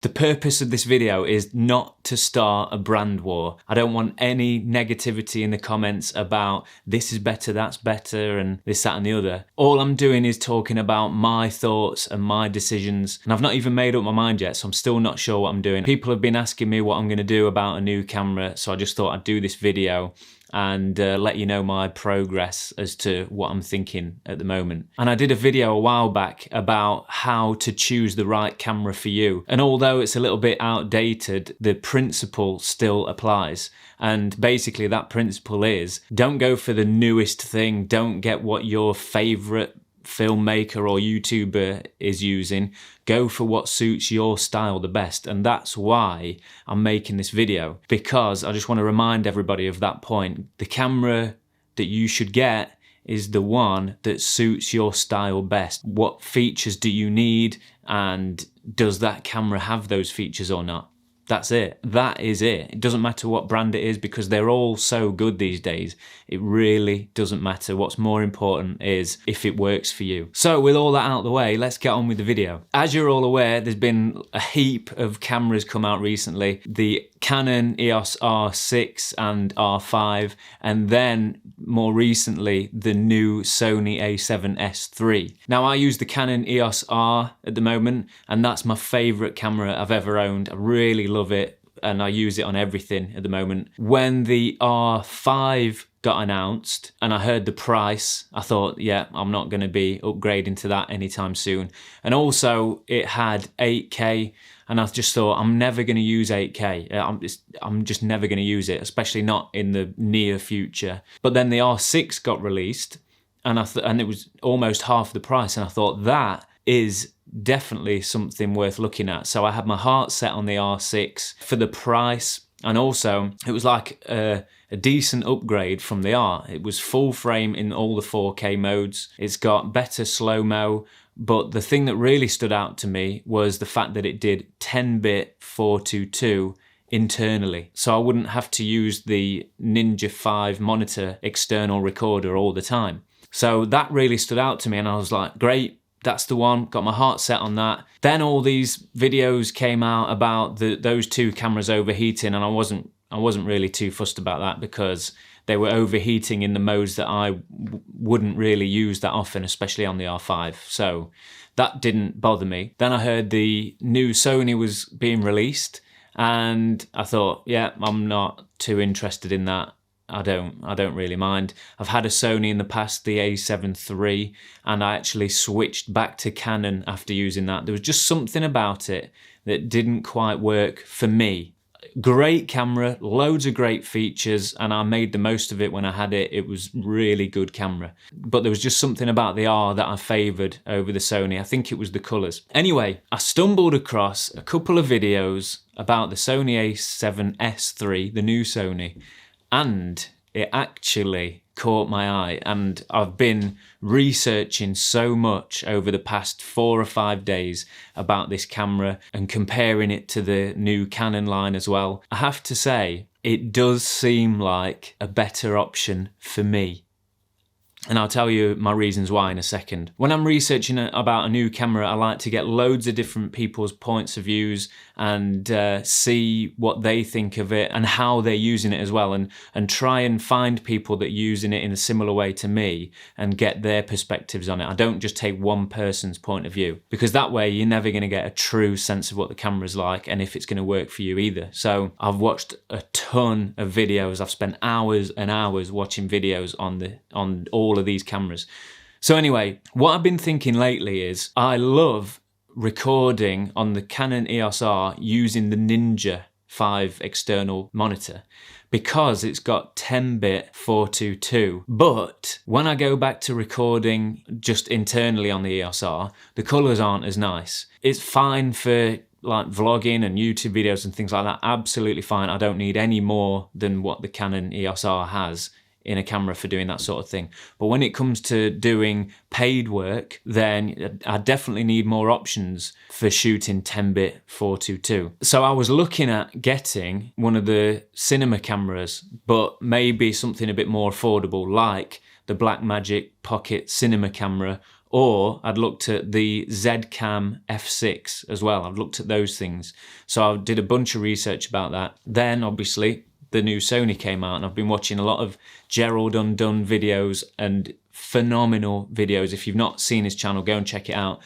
The purpose of this video is not to start a brand war. I don't want any negativity in the comments about this is better, that's better, and this, that, and the other. All I'm doing is talking about my thoughts and my decisions, and I've not even made up my mind yet, so I'm still not sure what I'm doing. People have been asking me what I'm going to do about a new camera, so I just thought I'd do this video and let you know my progress as to what I'm thinking at the moment. And I did a video a while back about how to choose the right camera for you. And although it's a little bit outdated, the principle still applies. And basically that principle is, don't go for the newest thing, don't get what your favorite filmmaker or YouTuber is using. Go for what suits your style the best, and that's why I'm making this video, because I just want to remind everybody of that point. The camera that you should get is the one that suits your style best. What features do you need, and does that camera have those features or not? That's it. That is it. It doesn't matter what brand it is, because they're all so good these days. It really doesn't matter. What's more important is if it works for you. So with all that out of the way, let's get on with the video. As you're all aware, there's been a heap of cameras come out recently. The Canon EOS R6 and R5, and then more recently the new Sony A7s III. Now I use the Canon EOS R at the moment, and that's my favourite camera I've ever owned. I really love it, and I use it on everything at the moment. When the R5 got announced and I heard the price, I thought, yeah, I'm not going to be upgrading to that anytime soon. And also it had 8K, and I just thought, I'm never going to use 8K. I'm just never going to use it, especially not in the near future. But then the R6 got released, and it was almost half the price, and I thought that is definitely something worth looking at. So I had my heart set on the R6 for the price, and also it was like a decent upgrade from the R. It was full frame in all the 4K modes. It's got better slow-mo, but the thing that really stood out to me was the fact that it did 10-bit 422 internally. So I wouldn't have to use the Ninja 5 monitor external recorder all the time. So that really stood out to me, and I was like, great, that's the one, got my heart set on that. Then all these videos came out about those two cameras overheating, and I wasn't really too fussed about that, because they were overheating in the modes that I wouldn't really use that often, especially on the R5. So that didn't bother me. Then I heard the new Sony was being released, and I thought, yeah, I'm not too interested in that. I don't really mind. I've had a Sony in the past, the A7 III, and I actually switched back to Canon after using that. There was just something about it that didn't quite work for me. Great camera, loads of great features, and I made the most of it when I had it. It was really good camera. But there was just something about the R that I favoured over the Sony. I think it was the colours. Anyway, I stumbled across a couple of videos about the Sony A7s III, the new Sony, and it actually caught my eye, and I've been researching so much over the past 4 or 5 days about this camera and comparing it to the new Canon line as well. I have to say, it does seem like a better option for me. And I'll tell you my reasons why in a second. When I'm researching about a new camera, I like to get loads of different people's points of views and see what they think of it and how they're using it as well, and try and find people that are using it in a similar way to me and get their perspectives on it. I don't just take one person's point of view, because that way you're never going to get a true sense of what the camera's like and if it's going to work for you either. So I've watched a ton of videos. I've spent hours and hours watching videos on all of these cameras. So anyway, what I've been thinking lately is I love recording on the Canon EOS R using the Ninja 5 external monitor, because it's got 10-bit 422. But when I go back to recording just internally on the EOS R, the colours aren't as nice. It's fine for like vlogging and YouTube videos and things like that, absolutely fine. I don't need any more than what the Canon EOS R has in a camera for doing that sort of thing. But when it comes to doing paid work, then I definitely need more options for shooting 10-bit 422. So I was looking at getting one of the cinema cameras, but maybe something a bit more affordable, like the Blackmagic Pocket cinema camera Or I'd looked at the Zcam F6 as well. I've looked at those things. So I did a bunch of research about that. Then obviously the new Sony came out, and I've been watching a lot of Gerald Undone videos, and phenomenal videos. If you've not seen his channel, go and check it out.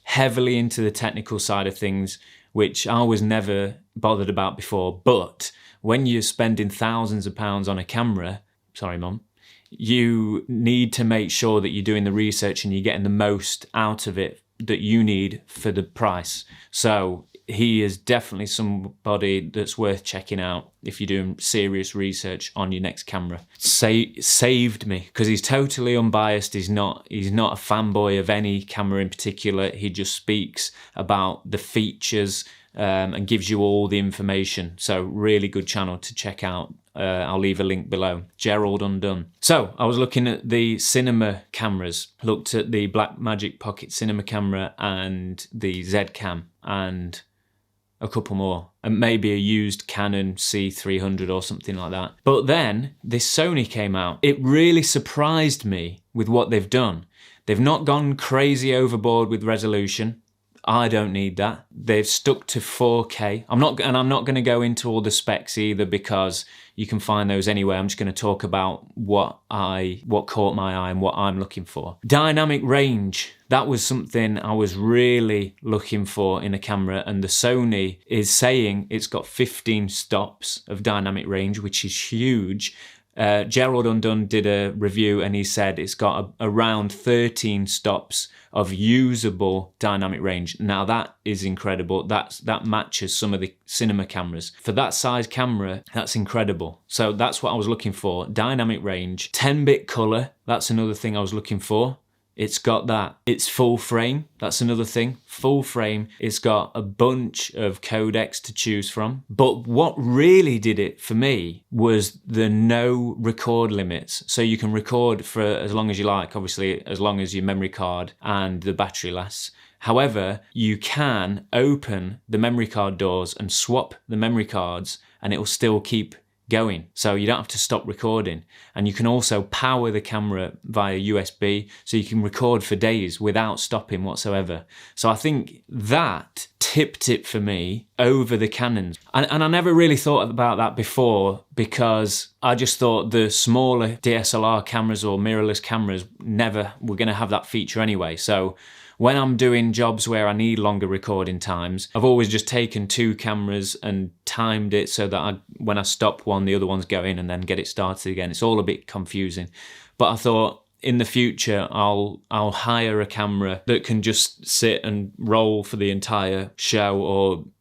Heavily into the technical side of things, which I was never bothered about before. But when you're spending thousands of pounds on a camera, sorry mum, you need to make sure that you're doing the research and you're getting the most out of it that you need for the price. So he is definitely somebody that's worth checking out if you're doing serious research on your next camera. Saved me, because he's totally unbiased. He's not a fanboy of any camera in particular. He just speaks about the features and gives you all the information. So really good channel to check out. I'll leave a link below. Gerald Undone. So I was looking at the cinema cameras, looked at the Blackmagic Pocket cinema camera and the Zcam and a couple more, and maybe a used Canon C300 or something like that. But then this Sony came out. It really surprised me with what they've done. They've not gone crazy overboard with resolution. I don't need that. They've stuck to 4K. I'm not going to go into all the specs either, because you can find those anywhere. I'm just going to talk about what caught my eye and what I'm looking for. Dynamic range. That was something I was really looking for in a camera, and the Sony is saying it's got 15 stops of dynamic range, which is huge. Gerald Undone did a review and he said it's got around 13 stops of usable dynamic range. Now that is incredible. That matches some of the cinema cameras. For that size camera, that's incredible. So that's what I was looking for. Dynamic range, 10-bit color. That's another thing I was looking for. It's got that. It's full frame. That's another thing. Full frame. It's got a bunch of codecs to choose from. But what really did it for me was the no record limits. So you can record for as long as you like, obviously, as long as your memory card and the battery lasts. However, you can open the memory card doors and swap the memory cards, and it will still keep going, so you don't have to stop recording. And you can also power the camera via USB, so you can record for days without stopping whatsoever. So I think that tipped it for me over the Canons. And I never really thought about that before, because I just thought the smaller DSLR cameras or mirrorless cameras never were going to have that feature anyway. So when I'm doing jobs where I need longer recording times, I've always just taken two cameras and timed it so that when I stop one, the other one's going, and then get it started again. It's all a bit confusing. But I thought in the future, I'll hire a camera that can just sit and roll for the entire show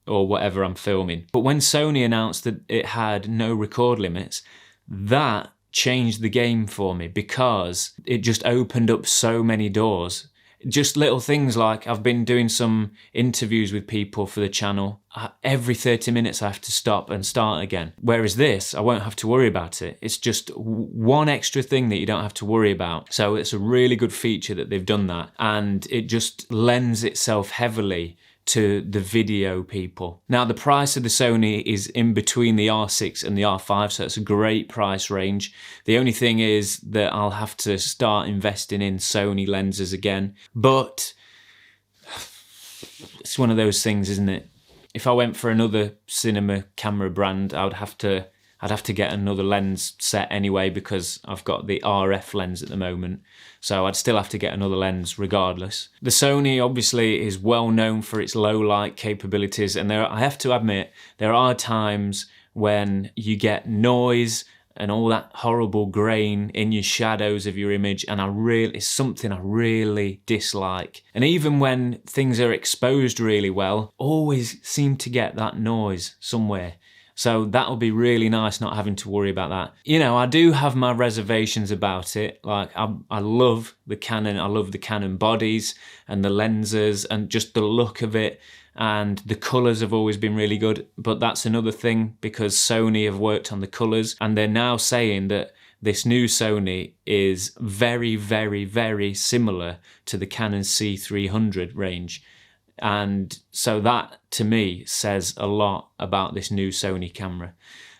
or whatever I'm filming. But when Sony announced that it had no record limits, that changed the game for me, because it just opened up so many doors. Just little things like, I've been doing some interviews with people for the channel. Every 30 minutes I have to stop and start again. Whereas this, I won't have to worry about it. It's just one extra thing that you don't have to worry about. So it's a really good feature that they've done that. And it just lends itself heavily to the video people. Now the price of the Sony is in between the R6 and the R5, so it's a great price range. The only thing is that I'll have to start investing in Sony lenses again, but it's one of those things, isn't it? If I went for another cinema camera brand, I'd have to get another lens set anyway, because I've got the RF lens at the moment. So I'd still have to get another lens regardless. The Sony obviously is well known for its low light capabilities, and I have to admit, there are times when you get noise and all that horrible grain in your shadows of your image, and it's something I really dislike. And even when things are exposed really well, always seem to get that noise somewhere. So that'll be really nice not having to worry about that. You know, I do have my reservations about it. Like, I love the Canon. I love the Canon bodies and the lenses and just the look of it. And the colours have always been really good. But that's another thing, because Sony have worked on the colours, and they're now saying that this new Sony is very, very, very similar to the Canon C300 range. And so that, to me, says a lot about this new Sony camera.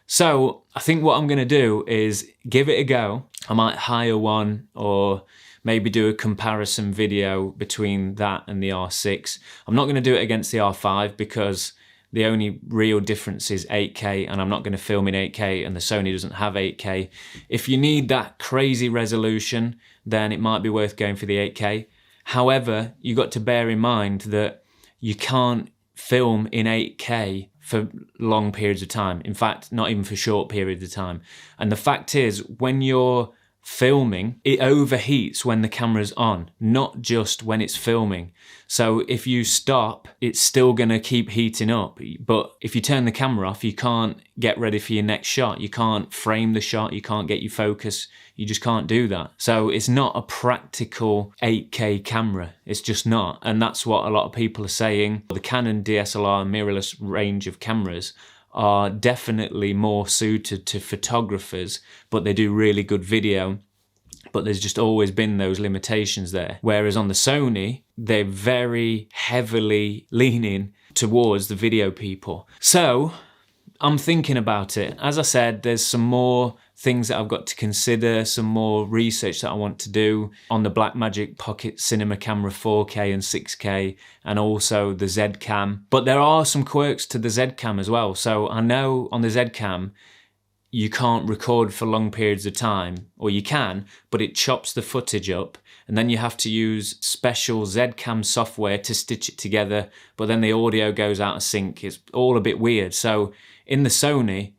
So I think what I'm going to do is give it a go. I might hire one, or maybe do a comparison video between that and the R6. I'm not going to do it against the R5 because the only real difference is 8K, and I'm not going to film in 8K, and the Sony doesn't have 8K. If you need that crazy resolution, then it might be worth going for the 8K. However, you got to bear in mind that you can't film in 8K for long periods of time. In fact, not even for short periods of time. And the fact is, when you're filming, it overheats when the camera's on, not just when it's filming. So if you stop, it's still going to keep heating up. But if you turn the camera off, you can't get ready for your next shot. You can't frame the shot. You can't get your focus. You just can't do that. So it's not a practical 8K camera. It's just not. And that's what a lot of people are saying. The Canon DSLR mirrorless range of cameras are definitely more suited to photographers, but they do really good video. But there's just always been those limitations there. Whereas on the Sony, they're very heavily leaning towards the video people. So I'm thinking about it. As I said, there's some more things that I've got to consider, some more research that I want to do on the Blackmagic Pocket Cinema Camera 4K and 6K, and also the Z-Cam. But there are some quirks to the Z-Cam as well. So I know on the Z-Cam, you can't record for long periods of time, or you can, but it chops the footage up, and then you have to use special Z-Cam software to stitch it together, but then the audio goes out of sync. It's all a bit weird. So in the Sony,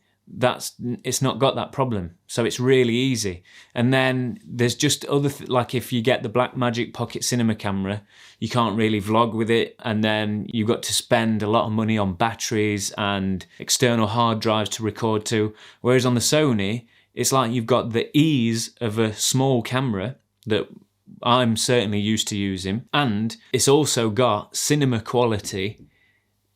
it's not got that problem, so it's really easy. And then there's just other like if you get the Blackmagic Pocket Cinema camera, you can't really vlog with it, and then you've got to spend a lot of money on batteries and external hard drives to record to. Whereas on the Sony, it's like you've got the ease of a small camera that I'm certainly used to using, and it's also got cinema quality,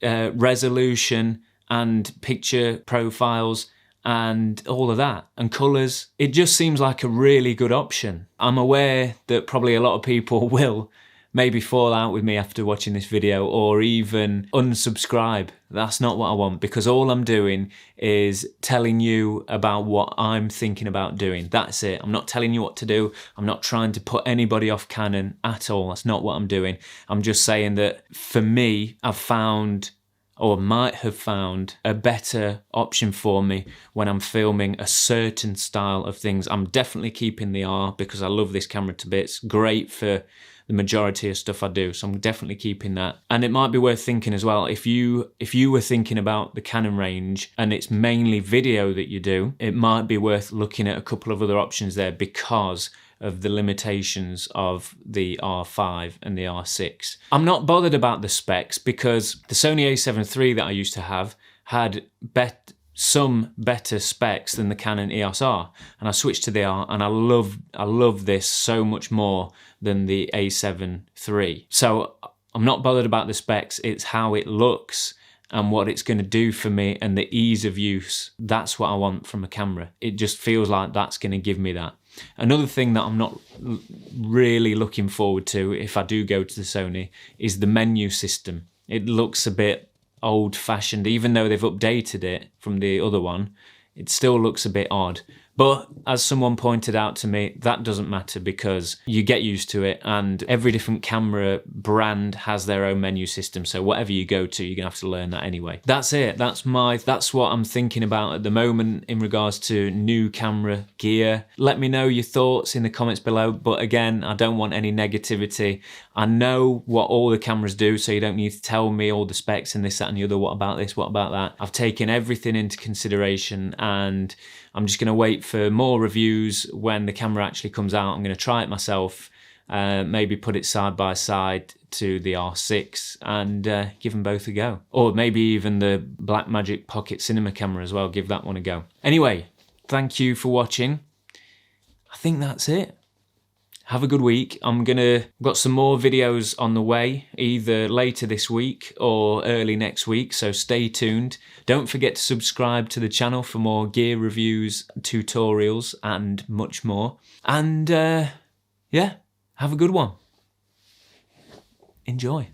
resolution, and picture profiles and all of that, and colours. It just seems like a really good option. I'm aware that probably a lot of people will maybe fall out with me after watching this video, or even unsubscribe. That's not what I want, because all I'm doing is telling you about what I'm thinking about doing. That's it. I'm not telling you what to do. I'm not trying to put anybody off Canon at all. That's not what I'm doing. I'm just saying that for me, I've found, or might have found, a better option for me when I'm filming a certain style of things. I'm definitely keeping the R because I love this camera to bits. Great for the majority of stuff I do, so I'm definitely keeping that. And it might be worth thinking as well, if you were thinking about the Canon range and it's mainly video that you do, it might be worth looking at a couple of other options there because of the limitations of the R5 and the R6. I'm not bothered about the specs because the Sony A7 III that I used to have had some better specs than the Canon EOS R, and I switched to the R, and I love this so much more than the A7 III. So I'm not bothered about the specs, it's how it looks and what it's going to do for me and the ease of use. That's what I want from a camera. It just feels like that's going to give me that. Another thing that I'm not really looking forward to if I do go to the Sony is the menu system. It looks a bit old-fashioned, even though they've updated it from the other one. It still looks a bit odd. But as someone pointed out to me, that doesn't matter because you get used to it, and every different camera brand has their own menu system. So whatever you go to, you're gonna have to learn that anyway. That's it. That's what I'm thinking about at the moment in regards to new camera gear. Let me know your thoughts in the comments below. But again, I don't want any negativity. I know what all the cameras do, so you don't need to tell me all the specs and this, that, and the other. What about this? What about that? I've taken everything into consideration, and I'm just going to wait for more reviews when the camera actually comes out. I'm going to try it myself, maybe put it side by side to the R6 and give them both a go. Or maybe even the Blackmagic Pocket Cinema camera as well, give that one a go. Anyway, thank you for watching. I think that's it. Have a good week. Got some more videos on the way, either later this week or early next week, so stay tuned. Don't forget to subscribe to the channel for more gear reviews, tutorials, and much more. And yeah, have a good one. Enjoy.